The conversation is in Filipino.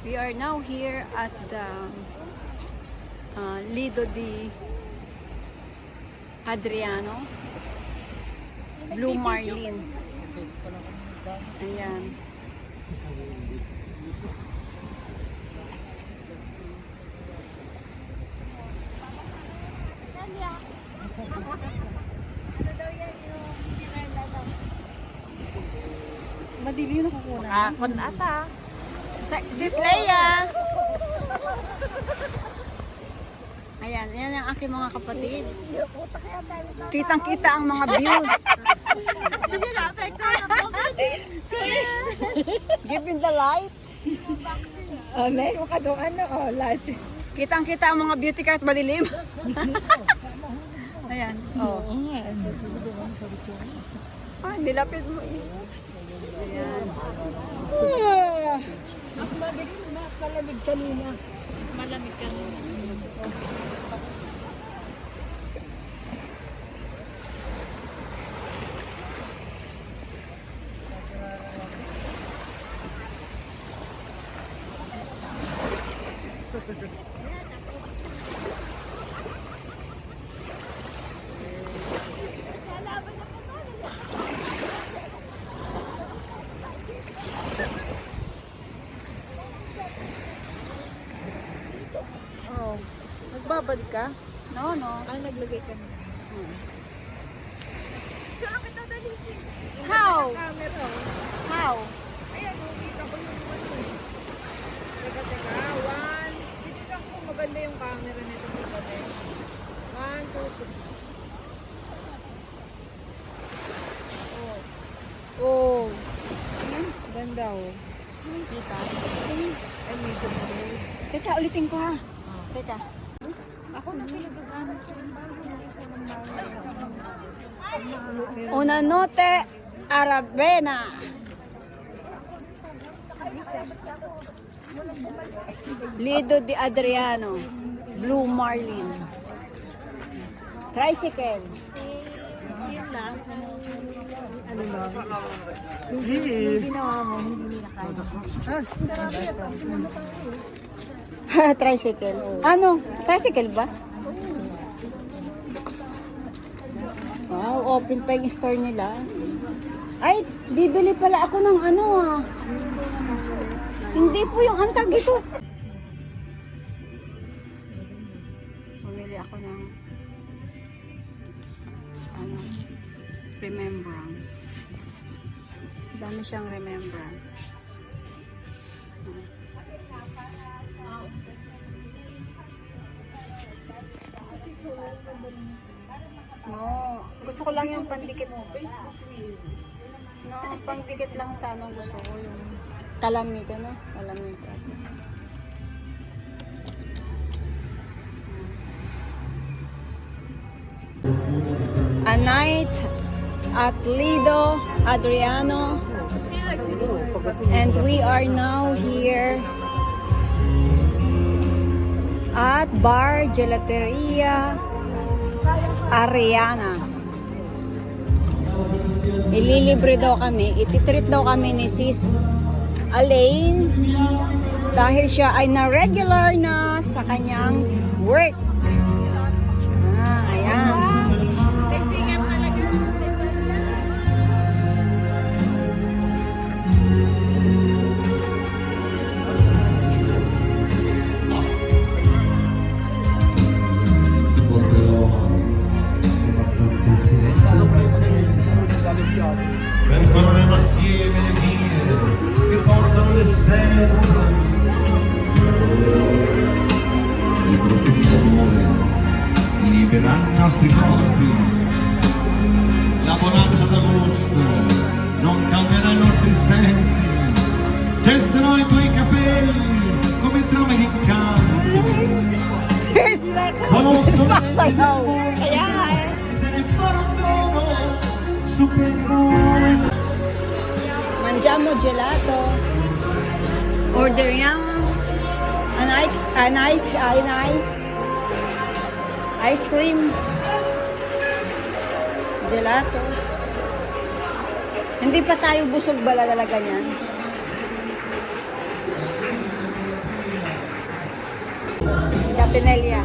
We are now here at the Lido di Adriano, Blue Marlin. Ayan. Madili yung nakukunan. Akon ata. Sis Leia! Ayan, yan ang aking mga kapatid. Kitang-kita ang mga view. Give him the light. Oh, may makadong ano, oh, light. Kitang-kita ang mga beauty kahit madilim. Ayan. Oh. Oo nga. Ah, nilapit mo eh. Ayan. Mas malamig kanina. Malamig ka nun. Oh. Nagbabad ka? No, no. Ano naglagay ka? How? Camera. How? Ayan, nakita ko yung ano. Teka. One. Titigan ko maganda yung camera nito. One, two, three. Oh. Oh. Ganda oh. Kita. Ay, medyo blue. Teka, ulitin ko ha. Teka. Ako na pinagagaan. Una note, Aravena. Lido di Adriano, Blue Marlin. Tricycle. Yun lang. Ano ba? Ginawa mo, hindi nila Tricycle. Ano? Tricycle ba? Wow, open pa yung store nila. Ay, bibili pala ako ng ano ah. Hindi po yung antag ito. Bumili ako ng ano, remembrance. Dami siyang remembrance. No, gusto ko lang yung pandikit mo. No, pandikit lang sa anong gusto ko yung kalamit, ano? Kalamit. A night at Lido Adriano, and we are now here at Bar Gelateria Ariana. Ililibre daw kami, ititreat daw kami ni Sis Alain dahil siya ay na-regular na sa kanyang work. Ayan. Percorrendo assieme le vie che portano l'essenza. I profumi d'amore liberano i nostri corpi. La bonanza d'agosto non cambierà i nostri sensi. Gesterò i tuoi capelli come trame d'incanto. Conosco le leggi dell'amore e te ne farò dono. Supereroe. Mangiamo gelato. Orderiamo ice cream. Gelato. Hindi pa tayo busog bala talaga niyan. Ate Nelia.